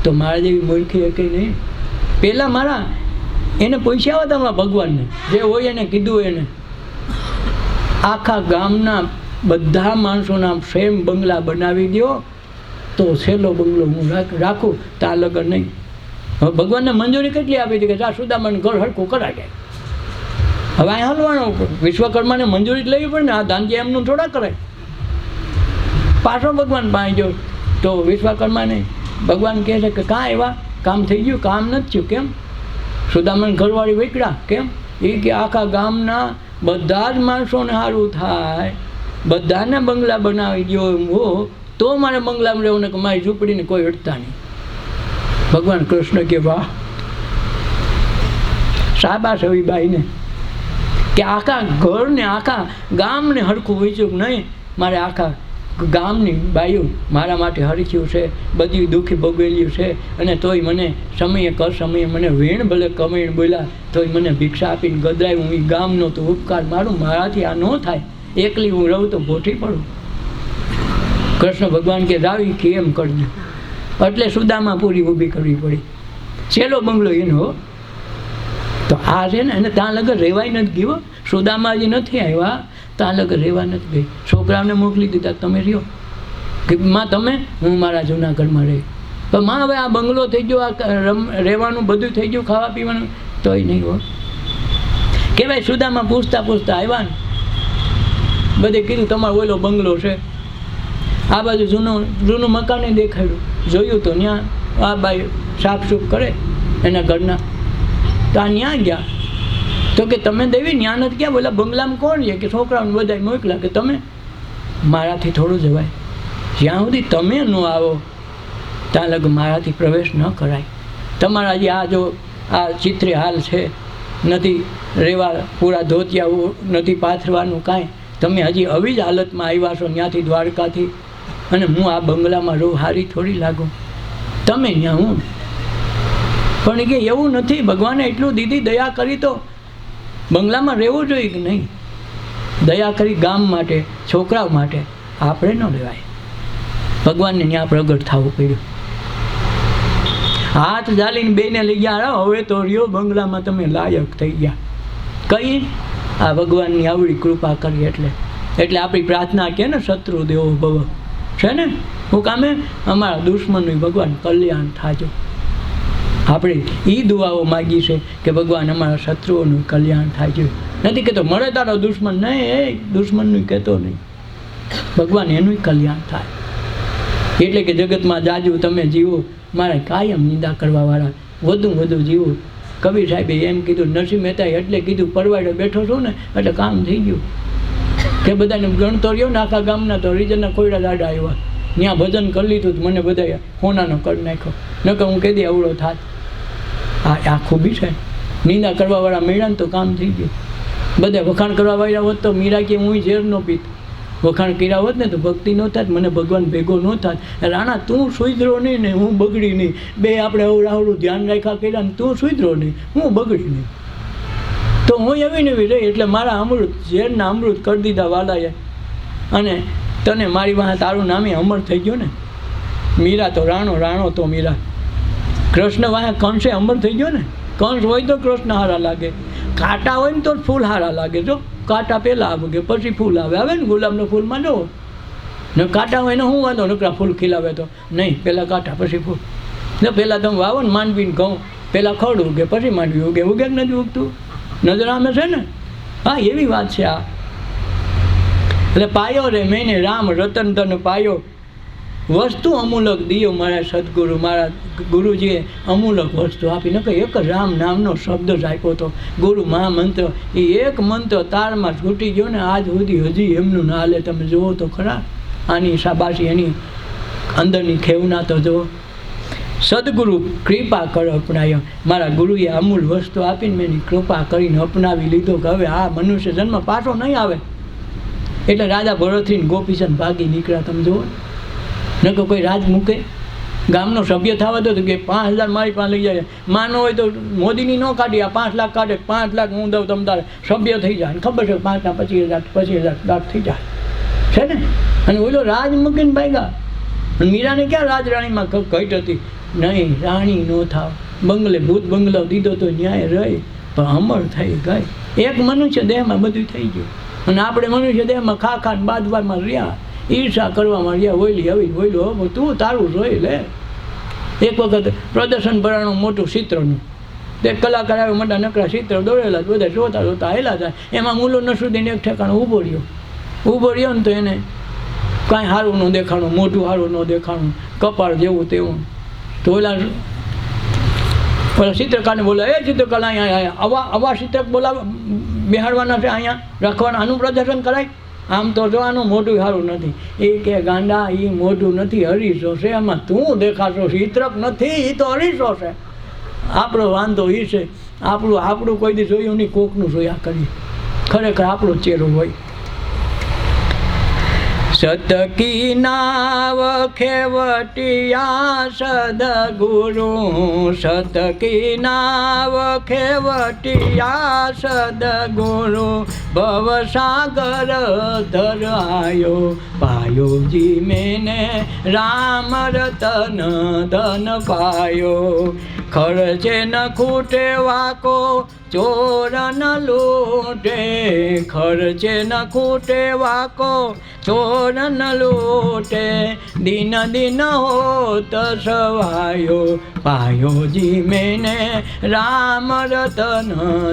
તો મારા જેવી મૂર્ખી એકઈ નહીં. પહેલાં મારા એને પૈસા હતા હમણાં ભગવાનને, જે હોય એને કીધું એને આખા ગામના બધા માણસોના સેમ બંગલા બનાવી દો તો છેલ્લો બંગલો હું રાખું, તા લગન નહીં. હવે ભગવાનને મંજૂરી કેટલી આપી હતી કે જા સુદામાનું ઘર હરખું કરાય. હવે અહીં હલવાનું, વિશ્વકર્માને મંજૂરી જ લેવી પડે ને. આ ધાનજી એમનું થોડા કરે. પાછો ભગવાન પાસે ગયો તો વિશ્વકર્માને ભગવાન કહે છે કે કાં એવા કામ થઈ ગયું? કામ નથી થયું. કેમ? સુદામાને ઘરવાળી વૈકડા. કેમ? એ કે આખા ગામના બધા જ માણસોને સારું થાય, બધાને બંગલા બનાવી દો એમ હો તો મારે બંગલામાં રહેવું ને કે મારી ઝૂંપડીને કોઈ અડતા નહીં. ભગવાન કૃષ્ણ કે વાહ, શાબાશ આવી બાઈને કે આખા ઘરને આખા ગામને હરખું વેચ્યું કે નહીં, મારે આખા ગામની બાયું મારા માટે હરખ્યું છે, બધી દુઃખી ભોગવેલ્યું છે, અને તોય મને સમયે સમયે મને વેણ ભલે કમેણ બોલ્યા તોય મને ભિક્ષા આપીને ગદરાય. હું એ ગામનો તો ઉપકાર મારું, મારાથી આ ન થાય, એકલી હું રહું તો ભોઠી પડું. કૃષ્ણ ભગવાન કે રાવી કે એમ કરજો. એટલે સુદામા પૂરી ઊભી કરવી પડી. છેલ્લો બંગલો એનો. તો આ છે ને, એને ત્યાં લગર રહેવાય નથી ગયો. સુદામાજી નથી આવ્યા, ત્યાં લગર રહેવા નથી ગઈ. છોકરાઓને મોકલી દીધા, તમે રહ્યો કે માં તમે, હું મારા જૂનાગઢમાં રહી. પણ માં હવે આ બંગલો થઈ ગયો, આ રહેવાનું બધું થઈ ગયું, ખાવા પીવાનું તોય નહીં હો. કે ભાઈ સુદામા પૂછતા આવ્યા ને, બધે કીધું તમારો ઓલો બંગલો છે. આ બાજુ જૂનું મકાને દેખાડ્યું, જોયું તો ત્યાં આ બાઈ સાફસૂફ કરે એના ઘરના. તો આ ત્યાં ગયા તો કે તમે દેવી ત્યાં નથી ગયા? બોલા બંગલામાં કોણ છે? કે છોકરાઓને બધા મોકલા કે તમે. મારાથી થોડું જવાય, જ્યાં સુધી તમે ન આવો ત્યાં લગ મારાથી પ્રવેશ ન કરાય. તમારા જે આ જો આ ચિત્રે હાલ છે નથી રહેવા પૂરા ધોતિયા નથી પાથરવાનું કાંઈ. તમે હજી આવી જ હાલતમાં આવ્યા છો ત્યાંથી દ્વારકાથી, અને હું આ બંગલામાં રહું, હારી થોડી લાગું. તમે ત્યાં હું પણ કે એવું નથી. ભગવાને એટલું દીધી દયા કરી તો બંગલામાં રહેવું જોઈએ કે નહીં? દયા કરી ગામ માટે, છોકરાઓ માટે. આપણે ન રહેવાય. ભગવાનને ત્યાં પ્રગટ થવું પડ્યું. હાથ ઝાલીને બેને લઈ ગયા, હવે તો રહ્યો બંગલામાં તમે લાયક થઈ ગયા. કઈ આ ભગવાનની આવડી કૃપા કરી. એટલે આપણી પ્રાર્થના કે ને શત્રુ દેવો ભવ છે ને, હું કામે અમારા દુશ્મનનું ભગવાન કલ્યાણ થાજો. આપણે એ દુઆઓ માગી છે કે ભગવાન અમારા શત્રુઓનું કલ્યાણ થાય છે. નથી કહેતો મળે તારો દુશ્મન, નહીં, એ દુશ્મનનું કહેતો નહીં, ભગવાન એનું કલ્યાણ થાય. એટલે કે જગતમાં જાજુ તમે જીવો, મારે કાયમ નિંદા કરવાવાળા વધુ જીવો. કબીર સાહેબે એમ કીધું, નરસિંહ મહેતાએ એટલે કીધું, પરવાડે બેઠો છું ને એટલે કામ થઈ ગયું. કે બધાને ગણતો રહ્યો ને આખા ગામના તો રીજનના કોયડા દાડા આવ્યા, ત્યાં ભજન કરી લીધું, મને બધાએ હોનાનો કરી નાખ્યો. નકર હું કહી દે અવળો થાત. આ ખૂબી છે. નિંદા કરવાવાળા મળ્યા ને તો કામ થઈ ગયું. બધા વખાણ કરવાવાળા હોત તો મીરા કે હું ઝેર ન પીત. વખાણ કર્યા હોત ને તો ભક્તિ ન થાત, મને ભગવાન ભેગો ન થાત. રાણા તું સુધરો નહીં ને હું બગડી નહીં, બે આપણે અવળાવડું ધ્યાન રાખ્યા કર્યા ને તું સુધરો નહીં, હું બગડી નહીં. તો હું એવી ને એવી રહી. એટલે મારા અમૃત, ઝેરના અમૃત કરી દીધા વાલાએ. અને તને મારી વાહ તારું નામે અમર થઈ ગયો ને. મીરા તો રાણો તો મીરા. કૃષ્ણ વાહે કંસે અમર થઈ ગયો ને. કંસ હોય તો કૃષ્ણ હારા લાગે, કાંટા હોય ને તો ફૂલ હારા લાગે. જો કાંટા પહેલાં આવે પછી ફૂલ આવે ને, ગુલાબનો ફૂલમાં જો ને કાંટા હોય ને હું વાંધો નકરા ફૂલ ખીલાવે તો નહીં. પહેલાં કાંટા પછી ફૂલ. ને પહેલાં તમે વાવો ને માંડવીને ઘઉં, પહેલાં ખડ ઉગે પછી માંડવી ઉગે કે નથી ઉગતું? નજર આમે છે ને. હા, એવી વાત છે આ. એટલે પાયો રે મેને રામ રતન તન પાયો, વસ્તુ અમૂલક દિયો મારા સદગુરુ. મારા ગુરુજીએ અમૂલક વસ્તુ આપી. ન એક રામ નામનો શબ્દ જ આપ્યો હતો. ગુરુ મહામંત્ર, એ એક મંત્ર તારમાં છૂટી ગયો ને આજ સુધી હજી એમનું ના હાલે. તમે જુઓ તો ખરા આની શાબાશી, એની અંદરની ખેવના તો જુઓ. સદગુરુ કૃપા કર અપનાયો. મારા ગુરુએ અમૂલ વસ્તુ આપીને મેં એની કૃપા કરીને અપનાવી લીધો કે હવે આ મનુષ્ય જન્મ પાછો નહીં આવે. એટલે રાજા ભરતરીને ગોપીચંદ ભાગી નીકળ્યા. તમે જુઓ ન કે કોઈ રાજ મૂકે. ગામનો સભ્ય થવા દો તો કે 5,000 મારી પાસે લઈ જાય. માનો હોય તો મોદીની ન કાઢી, આ 5 લાખ કાઢે. 5 લાખ હું દઉં તમ તારે સભ્ય થઈ જાય. ખબર છે 5 ના 25,000 લાખ થઈ જાય છે ને. અને ઓલો રાજ મૂકીને ભાગ્યા. મીરાને ક્યાં રાજરાણીમાં ઘટ હતી? નહીં, રાણી ન થાવ. બંગલે ભૂત બંગલો દીધો તો ન્યાય રહી, પણ અમર થઈ ગઈ. એક મનુષ્ય દેહમાં બધું થઈ ગયું. અને આપણે મનુષ્ય દેહમાં ખાને બાદવામાં રહ્યા, ઈર્ષા કરવામાં રહ્યા. વોયલી આવી વોયલો તું તારું જોઈ લે. એક વખત પ્રદર્શન ભરાણું મોટું ચિત્રનું, તે કલાકાર આવે મોટા નકરા ચિત્ર દોરેલા, બધા જોતા હેલા થાય. એમાં મુલો નસરુદ્દીન એક ઠેકાણો ઊભો રહ્યો ને તો એને કાંઈ સારું ન દેખાણું, મોઢું સારું ન દેખાણું, કપાળ જેવું તેવું. તો ઓલા ચિત્રકારને બોલે, એ ચિત્રકાર અહીંયા આવા ચિત્રક બોલાવે, બેહાડવાના છે, અહીંયા રાખવાના, આનું પ્રદર્શન કરાય. આમ તો જો આનું મોઢું સારું નથી. એ કે ગાંડા, એ મોઢું નથી, હરીશો છે. એમાં તું દેખાશો, ચિત્રક નથી, એ તો હરીશો છે. આપણો વાંધો એ છે, આપણું કોઈ દી જોયું નહીં, કોકનું જોયા કરીએ. ખરેખર આપણો ચહેરો હોય. સતકી નાવ ખેવટિયા સદગુરુ, સતકી નાવ ખેવટિયા સદગુરુ, ભવસાગર ધરાયો પાયોજી મેને રામ રતન ધન પાયો. ખર્ચે ન ખૂટે વાકો ચોર ન લૂટે, ખર્ચે ન ખૂટે વાકો ચોર ન લૂટે, દિન દિન હોત સવાયો પાયોજી મેને રામ રતન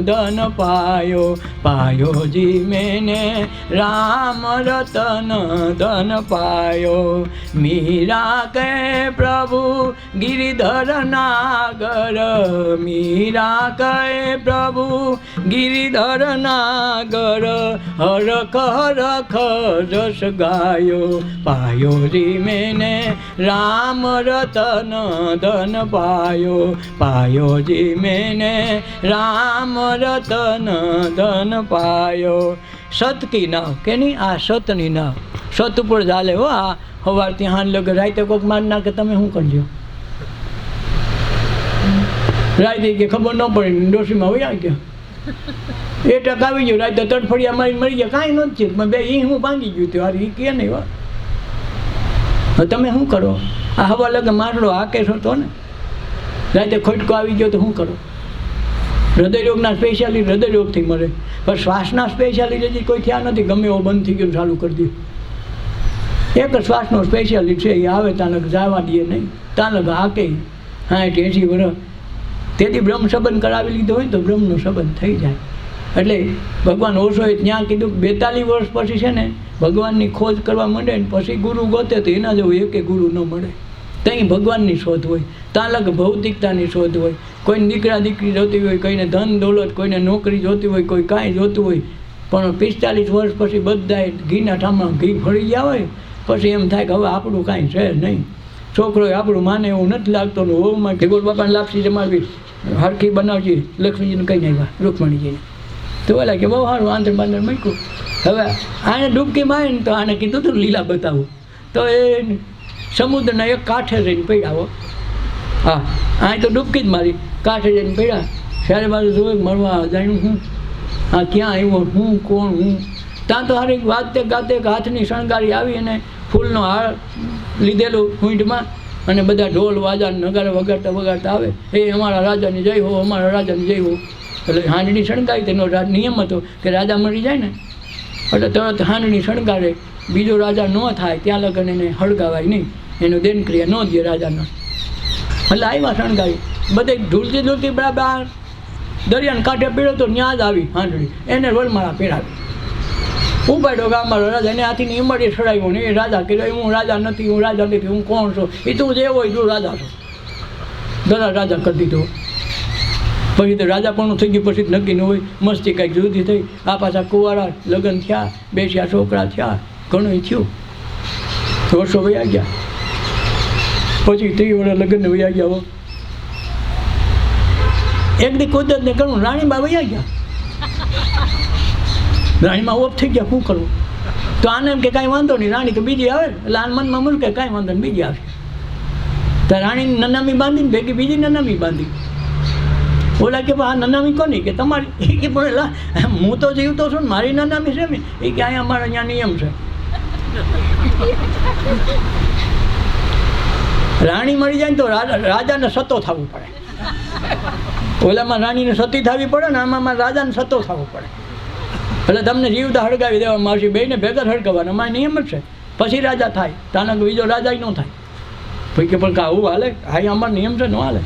ધન પાયો, પાયોજી મેને રામ રતન ધન પાયો. મીરા કે પ્રભુ ગિરિધર નાગર, મીરા કહે પ્રભુ ગિરિધર નાગર, હરખ હરખ જસ ગાયો, પાયો જી મેને રામ રતન ધન પાયો, પાયો જી મેને રામ રતન ધન પાયો. સત કી નાવ કે નહીં, આ સતની નાવ, સત ઉપર ચાલે હો. આ સવારથી હાન લગે રાતે કોઈક માર નાખે, તમે શું કરજો? રાતે કે ખબર ન પડી, ડોશીમાં વયા ગયા, એ ટક આવી ગયો, રાતે તડફડિયા મારી મરી ગયા, કાંઈ નથી થયું. બે એ હું ભાંગી ગયું હતું, હારી કે નહીં વા. તમે શું કરો? આ હવા લગે મારડો હાકેશ હતો ને, રાતે ખોટકો આવી ગયો તો શું કરો? હૃદયરોગના સ્પેશિયાલિટી હૃદયરોગથી મરે, પણ શ્વાસના સ્પેશિયાલિટી હજી કોઈ થયા નથી. ગમે એવો બંધ થઈ ગયો ચાલુ કરી દે. એક જ શ્વાસનો સ્પેશિયાલિટી છે, એ આવે ત્યાં લગ જવા દે નહીં, ત્યાં લગ હાકે 60-80 વર્ષ. તેથી બ્રહ્મ સંબંધ કરાવી લીધો હોય તો બ્રહ્મનો સંબંધ થઈ જાય. એટલે ભગવાન ઓશોએ ત્યાં કીધું 42 વર્ષ પછી છે ને ભગવાનની ખોજ કરવા માંડે ને પછી ગુરુ ગોતે તો એના જેવું એકે ગુરુ ન મળે. ત્યાં ભગવાનની શોધ હોય, ત્યાં લગ ભૌતિકતાની શોધ હોય. કોઈને દીકરા દીકરી જોતી હોય, કોઈને ધન દોલત, કોઈને નોકરી જોતી હોય, કોઈ કાંઈ જોતું હોય. પણ 45 વર્ષ પછી બધાએ ઘીના ઠામમાં ઘી ફળી ગયા હોય, પછી એમ થાય કે હવે આપણું કાંઈ છે નહીં. છોકરો આપણું માને એવું નથી લાગતું. હોમમાં કે ગોળ બાપાને લાપસી જમાડવી, હરખી બનાવજી, લક્ષ્મીજીને કહીને આવ્યા રૂકમણીજીને, તો ઓલા કે બહુ સારું આંધર બાંધર મૂક્યું. હવે આને ડૂબકી મારે ને તો આને કીધું હતું લીલા બતાવું, તો એ સમુદ્રના એક કાંઠે જઈને પડ્યા હો. હા, અહીં તો ડૂબકી જ મારી, કાંઠે જઈને પડ્યા. ચારે બાજુ જોયું મળવા જાણ્યું હું હા ક્યાં આવ્યો, હું કોણ હું. ત્યાં તો હારી વાગતે ગાતે હાથની શણગારી આવી અને ફૂલનો હાર લીધેલું ખૂંટમાં, અને બધા ઢોલ વાજા નગારા વગાડતા વગાડતા આવે, એ અમારા રાજાની જય હો, અમારા રાજાની જય હો. એટલે હાંડણી શણગારી, તેનો નિયમ હતો કે રાજા મરી જાય ને એટલે તરત હાંડણી શણગારે. બીજો રાજા ન થાય ત્યાં લગન એને હળગાવાય નહીં, એનું દેનક્રિયા ન દે રાજાનો. એટલે આવ્યા શણગારી, બધે ઢૂલતી ઢૂલતી બરાબર દરિયાને કાંઠે પીડ્યો તો ત્યાં જ આવી હાંડણી, એને વલમાળા પહેરાવી ઉપાડ્યો કે અમારો રાજા. એને હાથીની ઈમડી ચડાવ્યો ને એ રાજા કીધું હું રાજા નથી, હું રાજા નથી, હું કોણ છું? એ તું જે હોય તું રાજા છો. દરા રાજા કરી દીધો. પછી તો રાજા પણ થઈ ગયું, પછી નક્કી ન હોય, મસ્તી કાંઈક જુદી થઈ. આ પાછા કુંવારા લગ્ન થયા, બેસ્યા છોકરા થયા, ઘણું થયું, વર્ષો વયા ગયા. પછી 30 વર્ષ લગ્નને વયા ગયા હો. એક દી કુદરતને કરું રાણીબા વયા ગયા, રાણીમાં ઓફ થઈ ગયા, શું કરવું? તો આને એમ કે કાંઈ વાંધો નહીં, રાણી તો બીજી આવે. એટલે આ મનમાં મૂકે કાંઈ વાંધો નહીં, બીજી આવે. તો રાણીની નનામી બાંધીને ભેગી બીજી નનામી બાંધી. ઓલા કે આ નનામી કોની? કે તમારી. એ કે પણ હું તો જીવતો છું ને, મારી નનામી છે ને. એ કે અહીંયા અમારા અહીંયા નિયમ છે, રાણી મળી જાય ને તો રાજાને સતો થવું પડે. ઓલામાં રાણીને સતી થવી પડે ને, આમાં રાજાને સતો થવું પડે. એટલે તમને જીવતા હળગાવી દેવામાં આવશે, બેને ભેગા હળગાવવાના, અમારે નિયમ જ છે. પછી રાજા થાય, તાના બીજો રાજા ન થાય. ભાઈ કે પણ આવું હાલે? હા, અમારો નિયમ છે, ન હાલે.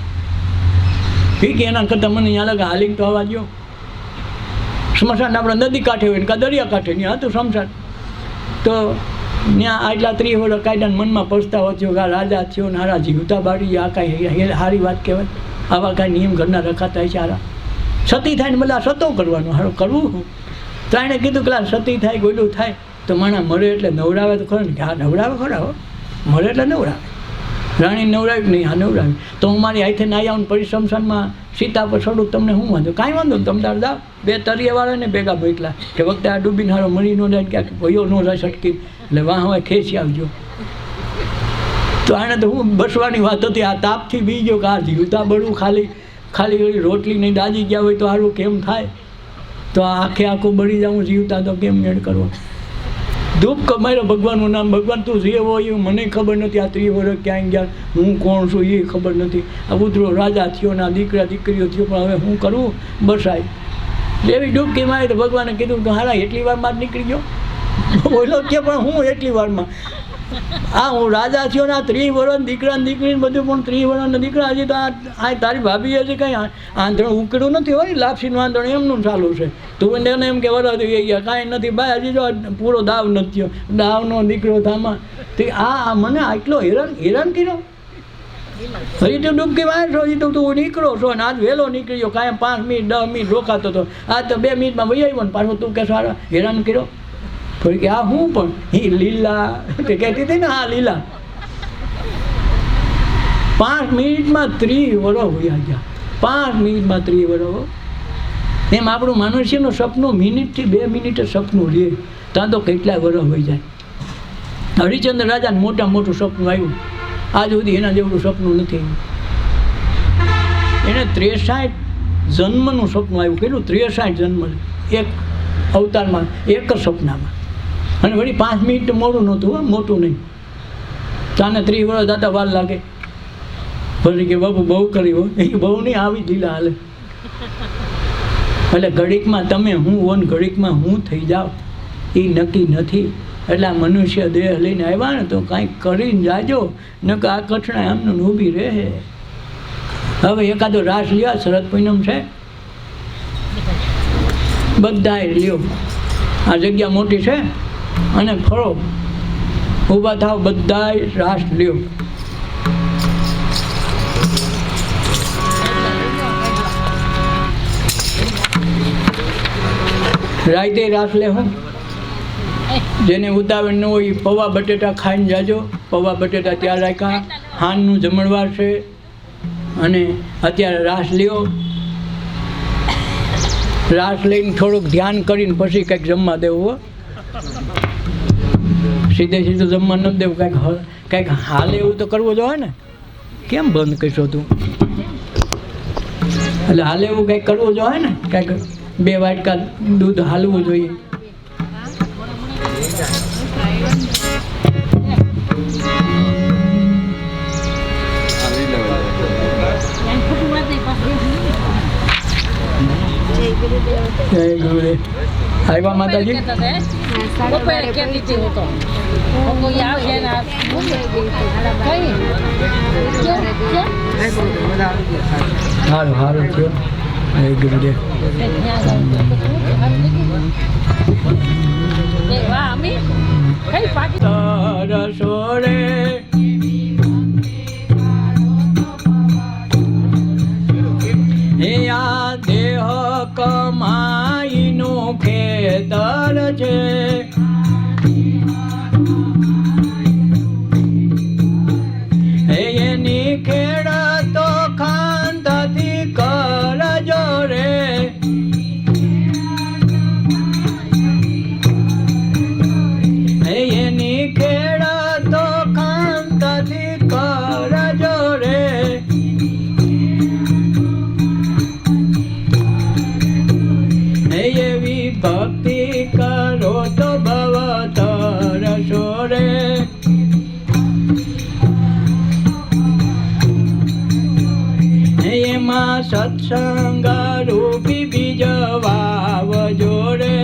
ઠીક, એના કરતાં મને અહીંયા લાગે હાલીને તો આવવા દો. સ્મશાન આપણે નદી કાંઠે હોય ને કાં દરિયા કાંઠે, ત્યાં હતું સ્મશાન. તો ત્યાં આટલા 30 વર્ષ કાયદાને મનમાં પસ્તાવો થયો કે આ રાજા થયો ને હારા જીવતા બાળી, આ કાંઈ સારી વાત કહેવાય? આવા કાંઈ નિયમ ઘરના રખાતા હોય છે હારા? સતી થાય ને બધા સતો કરવાનું, હારું કરવું. તો એણે કીધું કે સતી થાય, ગોયલું થાય તો માણા મરે એટલે નવડાવે તો ખરો ને. કે હા નવડાવે ખરા હો, મરે એટલે નવડાવે. રાણી નવડાવી નહીં, હા નવડાવી. તો હું મારી હાથે નાઈ આવું પરિશ્રમશાનમાં સીતા પર છોડું, તમને શું વાંધો? કાંઈ વાંધો નહીં, તમે તાર જાઓ. 2 તરિયાવાળાને ભેગા મોકલા કે વખતે આ ડૂબીને હારો મરી ન જાય, ક્યાંક ભયો ન જાય છટકી, એટલે વાહ હવે ખેંચી આવજો. તો આને તો હું બસવાની વાત હતી. આ તાપથી બી ગયો કે આ જીવતા બળવું ખાલી રોટલી નહીં દાજી ગયા હોય તો સારું કેમ થાય? તો આખે આખું બળી જાઉં જીવતા તો કેમ મેળ કરવો? દુઃખ કમાયો ભગવાનનું નામ. ભગવાન તું જે હોય એવું મને ખબર નથી. આ 30 વર્ષ ક્યાંય ગયા, હું કોણ છું એ ખબર નથી. આ ઉધરો રાજા થયો ને આ દીકરા દીકરીઓ થયો, પણ હવે શું કરવું? બસાય એવી ડૂબકી મારી તો ભગવાને કીધું કે હારા એટલી વારમાં જ નીકળી ગયો. બોલો કે પણ હું એટલી વારમાં? આ હું રાજા થયો ને આ 30 વર્ષ દીકરા દીકરીને બધું, પણ 30 વર્ષના દીકરા હજી તો આ તારી ભાભી હજી કંઈ આંધણ ઉકળ્યું નથી હોય, લાપસીનું આંધણ એમનું ચાલુ છે. તું એને એમ કે વરસ થઈ ગયા, કાંઈ નથી ભાઈ, હજી જો પૂરો દાવ નથી થયો, દાવનો દીકરો થામાં. તો આ મને આટલો હેરાન કર્યો. હજી તો ડૂબકી મારે છો, હજી તો તું નીકળો છો ને આજ વહેલો નીકળ્યો, કાંઈ 5 મિનિટ 10 મિનિટ રોકાતો હતો, આજ તો 2 મિનિટમાં વહી આવ્યો ને પાછો તું કે સારા હેરાન કર્યો. તો કે આ હું પણ એ લીલા તે કહેતી હતી ને, હા લીલા. 5 મિનિટમાં 30 વર્ષ હોયા ગયા. 5 મિનિટમાં 30 વર્ષ. એમ આપણું મનુષ્યનું સપનું મિનિટથી 2 મિનિટે સપનું રહે, ત્યાં તો કેટલા વર્ષ હોઈ જાય. હરિચંદ્ર રાજાને મોટું સપનું આવ્યું, આજ સુધી એના જેવડું સપનું નથી આવ્યું. એને 63 જન્મનું સપનું આવ્યું. કેટલું? 63 જન્મ એક અવતારમાં, એક જ સપનામાં. અને વળી 5 મિનિટ મોડું નહોતું, મોટું નહીં. તાને 30 વર્ષ દાતા વાર લાગે. ભલે કે બાબુ બહુ કર્યું, એ બહુ નહીં, આવી લીલા હાલે. એટલે ઘડીકમાં તમે હું ઓન ઘડીકમાં હું થઈ જાઓ એ નક્કી નથી. એટલે આ મનુષ્ય દેહ લઈને આવ્યા ને તો કાંઈક કરીને જાજો, ન કે આ કઠણા આમનું ઊભી રહે. હવે એકાદો રાસ લ્યો, શરદ પૂનમ છે, બધાએ લ્યો. આ જગ્યા મોટી છે અને ફરો, ઊભા થાવ, બધાએ રાસ લ્યો. રાતે રાસ લે. હું જેને ઉતાવળ ન હોય પૌવા બટેટા ખાઈને જાજો. પૌવા બટેટા ત્યાં રાખ્યા, હાનનું જમણવાર છે. અને અત્યારે રાસ લ્યો. રાસ લઈને થોડુંક ધ્યાન કરીને પછી કંઈક જમવા દેવું. સીધું જમવા ન દેવું, કંઈક હાલે એવું તો કરવું જોઈએ ને. કેમ બંધ કરશો તું? એટલે હાલે એવું કંઈક કરવું જોઈએ ને, કંઈક 2 વાટકા દૂધ હાલવું જોઈએ. જય ગુરુદેવ. આવ્યા માતાજી? સારું સારું થયો. જય ગુરુદેવ. સોરે આ દેહ કમાઈનું ખેતર છે. એની ખેડતો ખાંડથી કરજો રે. એની ખેડતો ખાંડથી કરજો રે. એવી ભક્તિ કરો તો ભવ તરશો રે. એમાં સત્સંગ રૂપી બીજ વાવજો રે.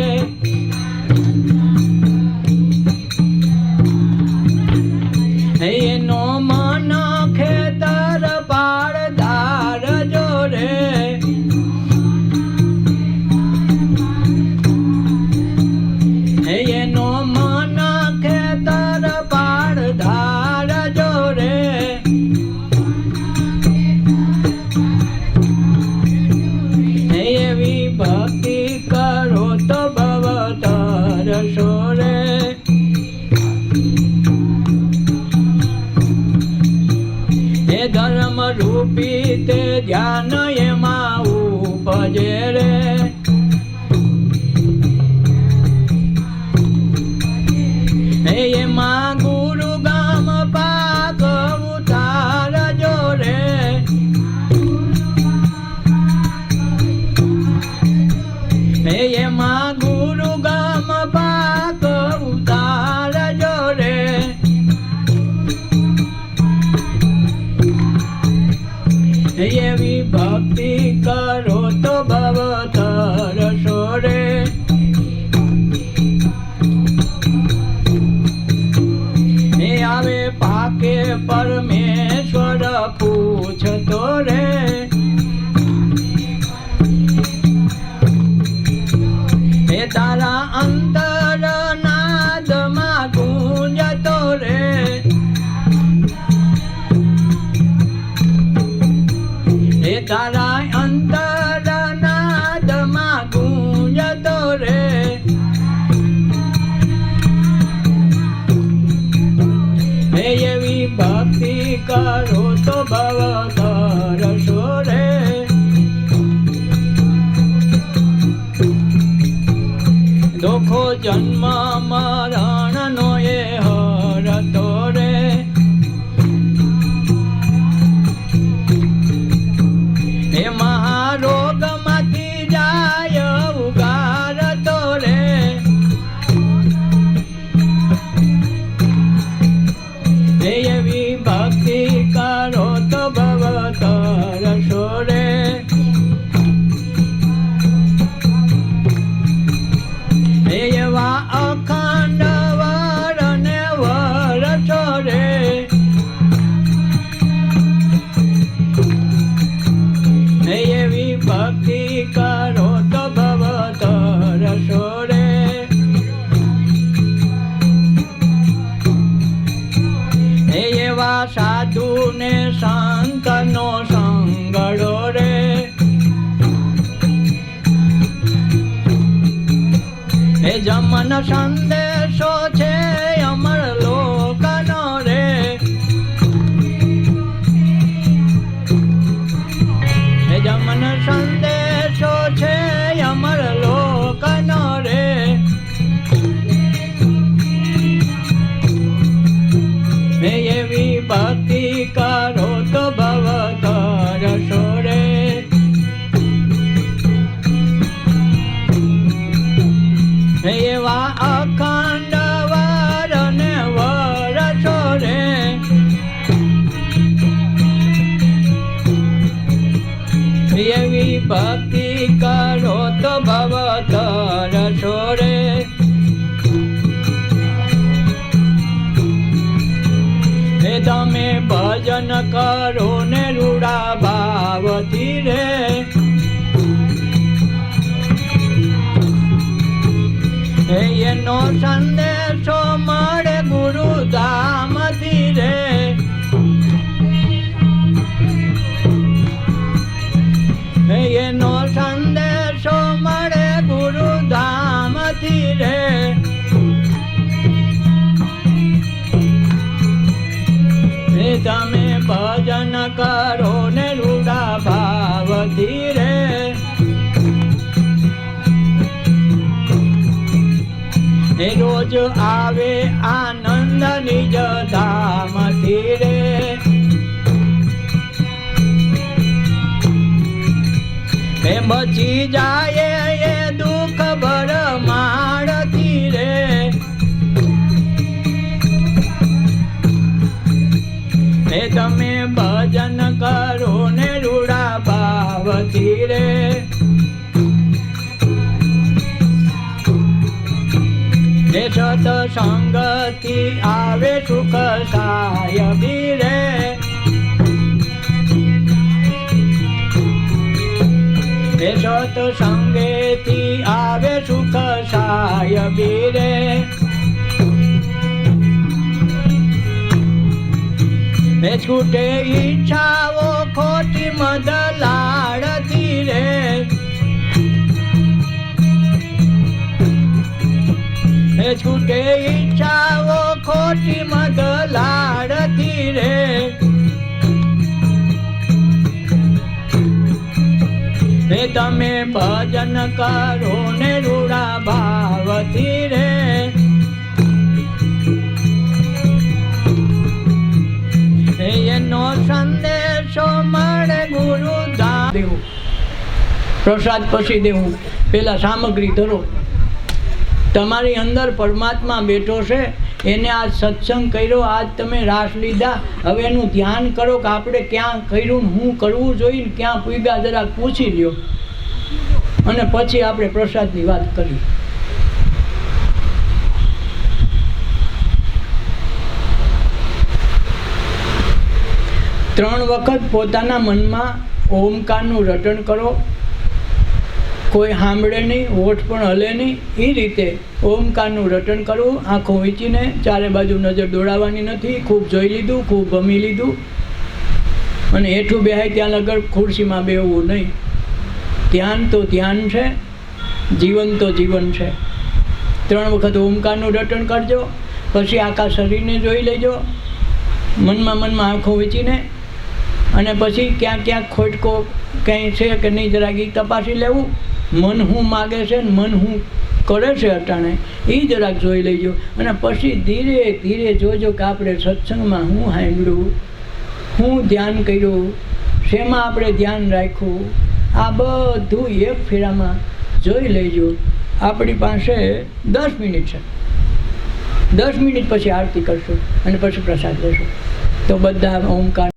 એનો મન ખેતર પાડદાર જોરે. એનો મન ખેતર પાડધાર જોરે. એવી ભક્તિ કરો તો ભવ તરશો રે. એ ધર્મ રૂપી તે ધ્યાન એમાં ઉપજે રે. એમાં ગુરુ ગામ પાક ઉતારજો રે. એમાં ગુરુ ગામ પાક ઉતારજો રે. એવી ભક્તિ કરો તો ભવ તરશો રે. આવે પાકે પરમેશ્વર પૂછતો રે. એ તારા અંતર નાદમાં ગુંજતો રે. એ તારા અંતર નાદમાં ગુંજતો રે. કરો તો ભવ તરશો રે દુઃખો જન્મ મરણનો એ હરતો રે એ મહારોગમાંથી જાય ઉગારતો રે એવી ભક્તિ કરો તો ભવ તરશો રે એવા અખંડ વર ને વરસો રે એવી ભક્તિ કરો તો ભવ તરશો રે એવા સાધુ ને સંતનો સંગડો રે એ જમન સંદેશો છે અમર લોકનો રે એ જમન સંદેશો છે અમર લોકનો રે એવી ભક્તિ કરો તો ભવ તરશો રે એવા અખંડ વર ને વરસો રે એવી ભક્તિ કરો તો ભવ તરશો રે એ તમે ભજન કરો ને રૂડા ભાવથી રે એનો સંદેશો મળે ગુરુ ધામથી રે એનો સંદેશો મળે ગુરુ ધામથી રે તમે ભજન કરો ને રૂડા ભાવથી રે એ રોજ આવે આનંદ નિજ ધામથી રે એ બચી જાય એ દુઃખ ભરમાળથી રે એ તમે ભજન કરો ને રૂડા ભાવથી રે એ સત્સંગથી આવે સુખ સાયબી રે એ સત્સંગેથી આવે સુખ સાયબી રે એ છૂટે ઈચ્છાઓ ખોટી મદ લાડતી રે એ છૂટે ઈચ્છાઓ ખોટી મદ લાડતી રે એ તમે ભજન કરો ને રૂડા ભાવથી રે એનો સંદેશો મળે ગુરુ દેવું પ્રસાદ પછી દેવું પેલા સામગ્રી ધરો તમારી અંદર પરમાત્મા બેઠો છે એને આજ સત્સંગ કર્યો આજ તમે રાસ લીધા હવે એનું ધ્યાન કરો કે આપણે ક્યાં કર્યું શું કરવું જોઈએ ક્યાં પૂગ્યા જરાક પૂછી લ્યો અને પછી આપણે પ્રસાદની વાત કરી ત્રણ વખત પોતાના મનમાં ઓમકારનું રટણ કરો કોઈ સાંભળે નહીં હોઠ પણ હલે નહીં એ રીતે ઓમકારનું રટણ કરવું આંખો વીંચીને ચારે બાજુ નજર દોડાવવાની નથી ખૂબ જોઈ લીધું ખૂબ ભમી લીધું અને હેઠું બેહાય ત્યાં લગર ખુરશીમાં બેહવું નહીં ધ્યાન તો ધ્યાન છે જીવન તો જીવન છે ત્રણ વખત ઓમકારનું રટણ કરજો પછી આખા શરીરને જોઈ લેજો મનમાં આંખો વીંચીને અને પછી ક્યાંક ખોટકો કંઈ છે કે નહીં જરાક એ તપાસી લેવું. મન શું માગે છે ને મન શું કરે છે અટાણે એ જરાક જોઈ લેજો. અને પછી ધીરે ધીરે જોજો કે આપણે સત્સંગમાં શું સાંભળ્યું, શું ધ્યાન કર્યું, શેમાં આપણે ધ્યાન રાખ્યું, આ બધું એક ફેરામાં જોઈ લેજો. આપણી પાસે 10 મિનિટ છે. 10 મિનિટ પછી આરતી કરશું અને પછી પ્રસાદ લેશું. તો બધા ઓમકાર